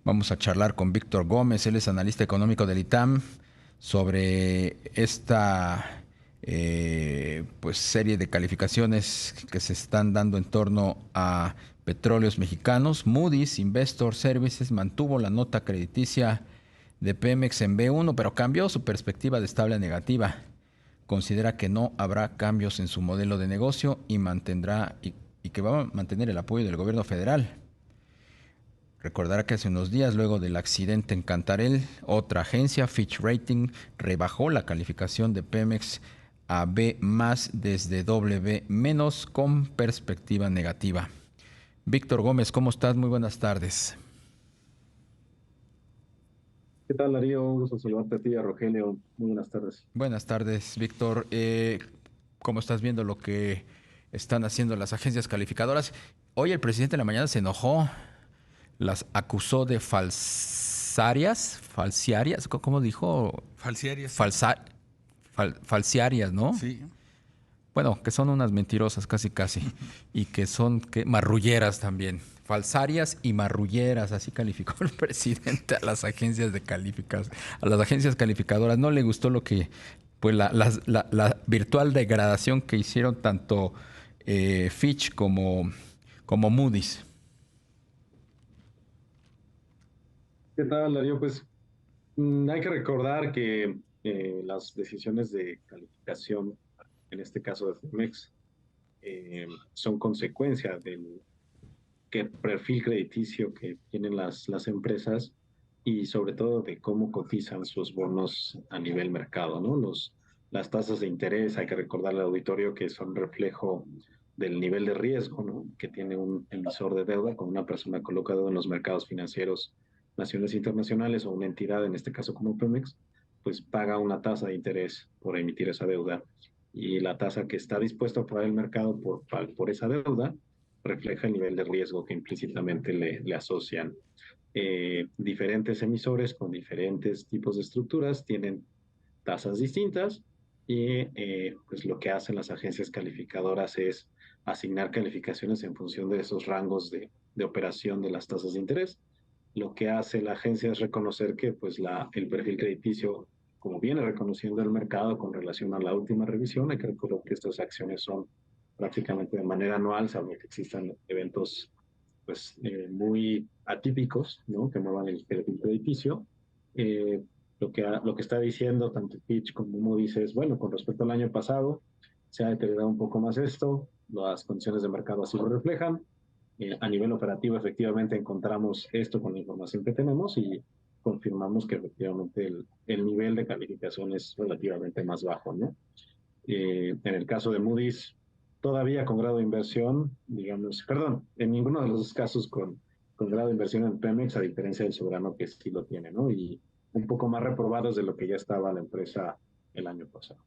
Vamos a charlar con Víctor Gómez, él es analista económico del ITAM, sobre esta pues serie de calificaciones que se están dando en torno a petróleos mexicanos. Moody's Investor Services mantuvo la nota crediticia de Pemex en B1, pero cambió su perspectiva de estable a negativa. Considera que no habrá cambios en su modelo de negocio y que va a mantener el apoyo del gobierno federal. Recordará que hace unos días, luego del accidente en Cantarell, otra agencia, Fitch Rating, rebajó la calificación de Pemex a B más desde W menos con perspectiva negativa. Víctor Gómez, ¿cómo estás? Muy buenas tardes. ¿Qué tal, Darío? Un gusto saludarte a ti, a Rogelio. Muy buenas tardes. Buenas tardes, Víctor. ¿Cómo estás viendo lo que están haciendo las agencias calificadoras? Hoy el presidente en la mañana se enojó, las acusó de falsiarias, ¿cómo dijo? Falsiarias, sí. Falsiarias, ¿no? Sí. Bueno, que son unas mentirosas casi casi y que son marrulleras también. Falsarias y marrulleras, así calificó el presidente a las agencias de a las agencias calificadoras. No le gustó lo que, pues la virtual degradación que hicieron tanto Fitch como Moody's. ¿Qué tal, Darío? Pues hay que recordar que las decisiones de calificación, en este caso de Femex, son consecuencia del perfil crediticio que tienen las empresas y sobre todo de cómo cotizan sus bonos a nivel mercado, ¿no? Las tasas de interés, hay que recordarle al auditorio que son reflejo del nivel de riesgo, ¿no? Que tiene un emisor de deuda, con una persona colocada en los mercados financieros nacionales e internacionales o una entidad, en este caso como Pemex, pues paga una tasa de interés por emitir esa deuda y la tasa que está dispuesto a pagar el mercado por esa deuda refleja el nivel de riesgo que implícitamente le asocian. Diferentes emisores con diferentes tipos de estructuras tienen tasas distintas y pues lo que hacen las agencias calificadoras es asignar calificaciones en función de esos rangos de operación de las tasas de interés. Lo que hace la agencia es reconocer que pues el perfil crediticio, como viene reconociendo el mercado con relación a la última revisión, hay que recordar que estas acciones son prácticamente de manera anual, salvo que existan eventos pues muy atípicos, ¿no? Que muevan el perfil crediticio. Eh, lo que está diciendo tanto Fitch como Moody's es, bueno, con respecto al año pasado, se ha deteriorado un poco más esto, las condiciones de mercado así lo reflejan. A nivel operativo, efectivamente, encontramos esto con la información que tenemos y confirmamos que efectivamente el nivel de calificación es relativamente más bajo, ¿no? En el caso de Moody's, todavía con grado de inversión, digamos, perdón, en ninguno de los dos casos con grado de inversión en Pemex, a diferencia del soberano que sí lo tiene, ¿no? Y un poco más reprobados de lo que ya estaba la empresa el año pasado.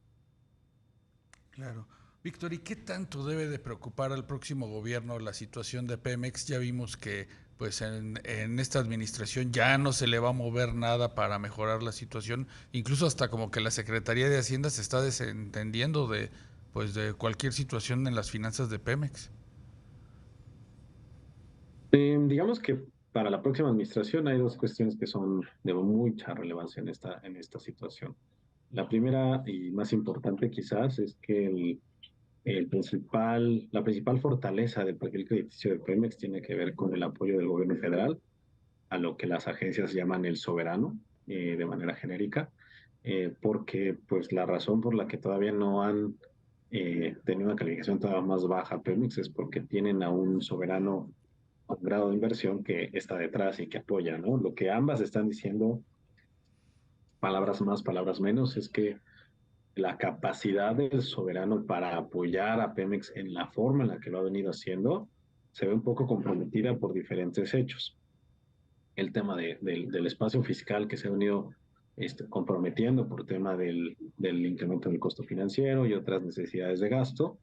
Claro. Víctor, ¿y qué tanto debe de preocupar al próximo gobierno la situación de Pemex? Ya vimos que pues en esta administración ya no se le va a mover nada para mejorar la situación, incluso hasta como que la Secretaría de Hacienda se está desentendiendo de pues de cualquier situación en las finanzas de Pemex. Digamos que para la próxima administración hay dos cuestiones que son de mucha relevancia en esta situación. La primera y más importante quizás es que la principal fortaleza del perfil crediticio de Pemex tiene que ver con el apoyo del gobierno federal a lo que las agencias llaman el soberano, de manera genérica, porque pues la razón por la que todavía no han tenido una calificación todavía más baja Pemex es porque tienen a un soberano con grado de inversión que está detrás y que apoya, ¿no? Lo que ambas están diciendo, palabras más, palabras menos, es que la capacidad del soberano para apoyar a Pemex en la forma en la que lo ha venido haciendo se ve un poco comprometida por diferentes hechos. El tema del espacio fiscal que se ha venido comprometiendo por tema del incremento del costo financiero y otras necesidades de gasto,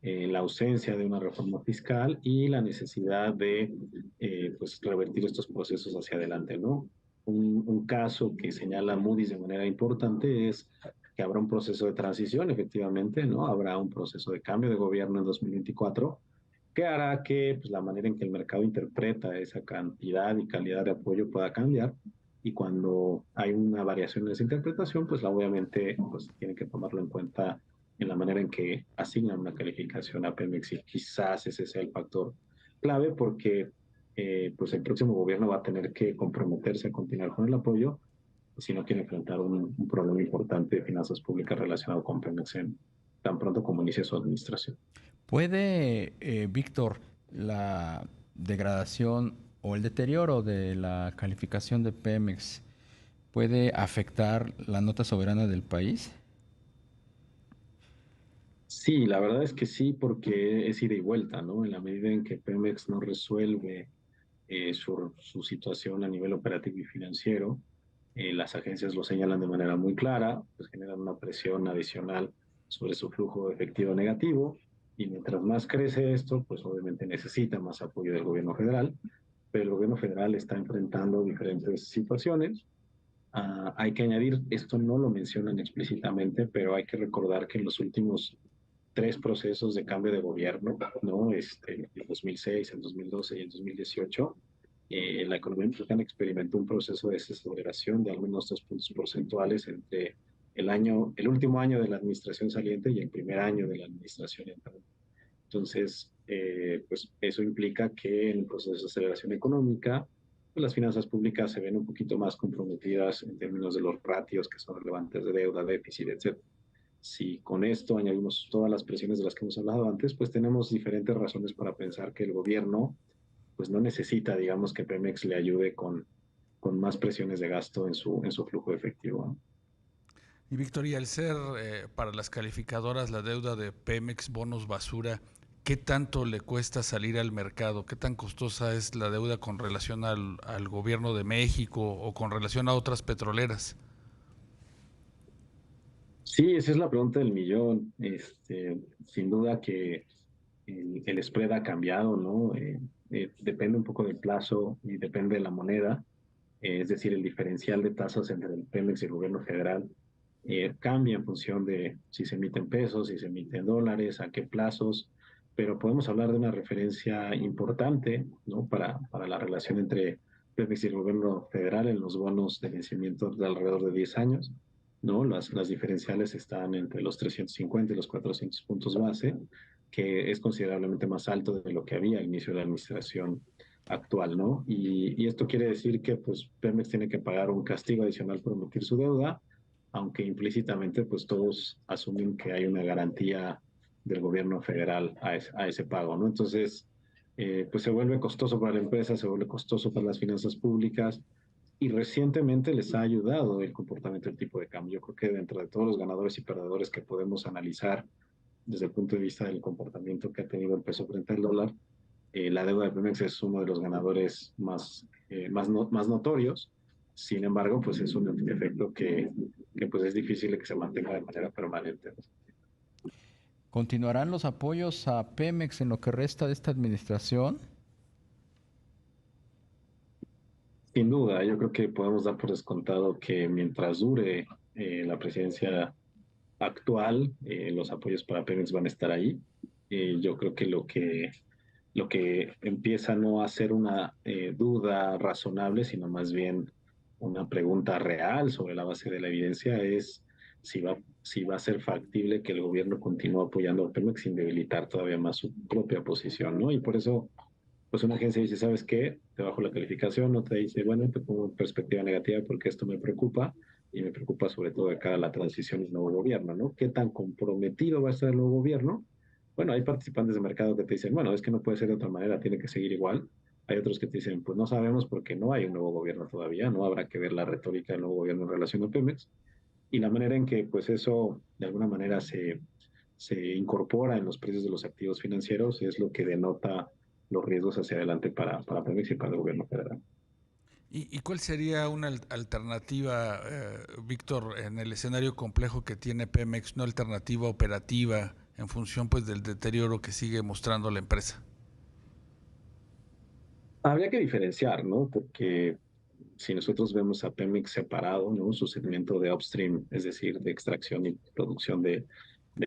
la ausencia de una reforma fiscal y la necesidad de pues, revertir estos procesos hacia adelante, ¿no? Un caso que señala Moody's de manera importante es que habrá un proceso de transición, efectivamente, ¿no? Habrá un proceso de cambio de gobierno en 2024 que hará que pues, la manera en que el mercado interpreta esa cantidad y calidad de apoyo pueda cambiar. Y cuando hay una variación en esa interpretación, pues obviamente pues, tiene que tomarlo en cuenta en la manera en que asignan una calificación a Pemex y quizás ese sea el factor clave porque pues el próximo gobierno va a tener que comprometerse a continuar con el apoyo si no quiere enfrentar un problema importante de finanzas públicas relacionado con Pemex tan pronto como inicie su administración. ¿Puede, Víctor, la degradación o el deterioro de la calificación de Pemex puede afectar la nota soberana del país? Sí, la verdad es que sí, porque es ida y vuelta, ¿no? En la medida en que Pemex no resuelve su situación a nivel operativo y financiero, las agencias lo señalan de manera muy clara, pues generan una presión adicional sobre su flujo efectivo negativo, y mientras más crece esto, pues obviamente necesita más apoyo del gobierno federal, pero el gobierno federal está enfrentando diferentes situaciones. Hay que añadir, esto no lo mencionan explícitamente, pero hay que recordar que en los últimos tres procesos de cambio de gobierno, ¿no? El 2006, el 2012 y el 2018, la economía mexicana experimentó un proceso de desaceleración de al menos 2 puntos porcentuales entre el último año de la administración saliente y el primer año de la administración entrante. Entonces, pues eso implica que en el proceso de desaceleración económica, pues las finanzas públicas se ven un poquito más comprometidas en términos de los ratios que son relevantes de deuda, déficit, etc. Si con esto añadimos todas las presiones de las que hemos hablado antes, pues tenemos diferentes razones para pensar que el gobierno pues no necesita, digamos, que Pemex le ayude con más presiones de gasto en su flujo efectivo, ¿no? Y Víctor, y al ser para las calificadoras la deuda de Pemex, bonos basura, ¿qué tanto le cuesta salir al mercado? ¿Qué tan costosa es la deuda con relación al gobierno de México o con relación a otras petroleras? Sí, esa es la pregunta del millón. Sin duda que el spread ha cambiado, ¿no? Depende un poco del plazo y depende de la moneda. Es decir, el diferencial de tasas entre el Pemex y el gobierno federal cambia en función de si se emiten pesos, si se emiten dólares, a qué plazos, pero podemos hablar de una referencia importante, ¿no? Para la relación entre Pemex y el gobierno federal en los bonos de vencimiento de alrededor de 10 años, ¿no? Las diferenciales están entre los 350 y los 400 puntos base, que es considerablemente más alto de lo que había al inicio de la administración actual, ¿no? Y esto quiere decir que pues Pemex tiene que pagar un castigo adicional por emitir su deuda, aunque implícitamente pues todos asumen que hay una garantía del gobierno federal a ese pago, ¿no? Entonces, pues se vuelve costoso para la empresa, se vuelve costoso para las finanzas públicas y recientemente les ha ayudado el comportamiento del tipo de cambio. Yo creo que dentro de todos los ganadores y perdedores que podemos analizar desde el punto de vista del comportamiento que ha tenido el peso frente al dólar, la deuda de Pemex es uno de los ganadores más notorios. Sin embargo, pues es un efecto que pues es difícil que se mantenga de manera permanente. ¿Continuarán los apoyos a Pemex en lo que resta de esta administración? Sin duda, yo creo que podemos dar por descontado que mientras dure la presidencia actual, los apoyos para Pemex van a estar ahí. Yo creo que lo que empieza no a ser una duda razonable, sino más bien una pregunta real sobre la base de la evidencia es si va a ser factible que el gobierno continúe apoyando a Pemex sin debilitar todavía más su propia posición, ¿no? Y por eso, pues una agencia dice, ¿sabes qué? Te bajo la calificación, no te dice, bueno, te pongo en perspectiva negativa porque esto me preocupa y me preocupa sobre todo de cara a la transición y el nuevo gobierno, ¿no? ¿Qué tan comprometido va a estar el nuevo gobierno? Bueno, hay participantes de mercado que te dicen, bueno, es que no puede ser de otra manera, tiene que seguir igual. Hay otros que te dicen, pues no sabemos porque no hay un nuevo gobierno todavía, no habrá que ver la retórica del nuevo gobierno en relación a Pemex y la manera en que pues eso de alguna manera se incorpora en los precios de los activos financieros es lo que denota los riesgos hacia adelante para Pemex y para el gobierno federal. ¿Y cuál sería una alternativa, Víctor, en el escenario complejo que tiene Pemex, una alternativa operativa en función pues del deterioro que sigue mostrando la empresa? Habría que diferenciar, ¿no? Porque si nosotros vemos a Pemex separado, ¿no? Su segmento de upstream, es decir, de extracción y producción de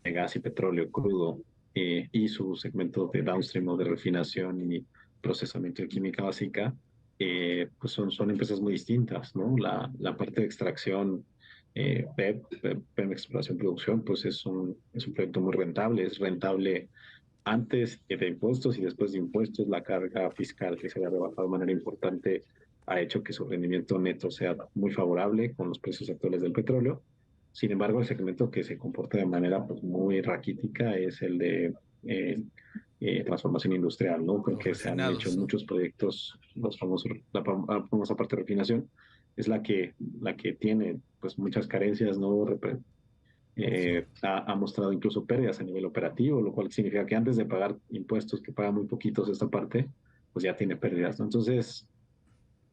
gas y petróleo crudo, y su segmento de downstream o de refinación y procesamiento de química básica, pues son empresas muy distintas, ¿no? La parte de extracción, Pemex Exploración Producción, pues es un proyecto muy rentable, es rentable antes de impuestos y después de impuestos. La carga fiscal que se ha rebajado de manera importante ha hecho que su rendimiento neto sea muy favorable con los precios actuales del petróleo. Sin embargo, el segmento que se comporta de manera pues, muy raquítica es el de transformación industrial, ¿no? Los Porque se han hecho refinados, ¿no? muchos proyectos, la famosa parte de refinación, es la que tiene pues muchas carencias, ¿no? Sí. Ha mostrado incluso pérdidas a nivel operativo, lo cual significa que antes de pagar impuestos, que paga muy poquitos esta parte, pues ya tiene pérdidas, ¿no? Entonces,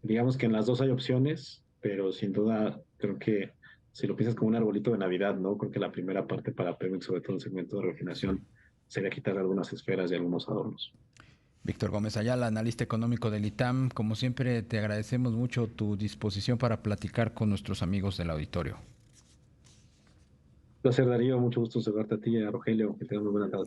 digamos que en las dos hay opciones, pero sin duda creo que si lo piensas como un arbolito de Navidad, ¿no? Creo que la primera parte para Pemex, sobre todo el segmento de Sí. refinación, sería quitar algunas esferas y algunos adornos. Víctor Gómez Ayala, analista económico del ITAM, como siempre te agradecemos mucho tu disposición para platicar con nuestros amigos del auditorio. Placer, Darío, mucho gusto saludarte a ti y a Rogelio, que tengan muy buena tarde.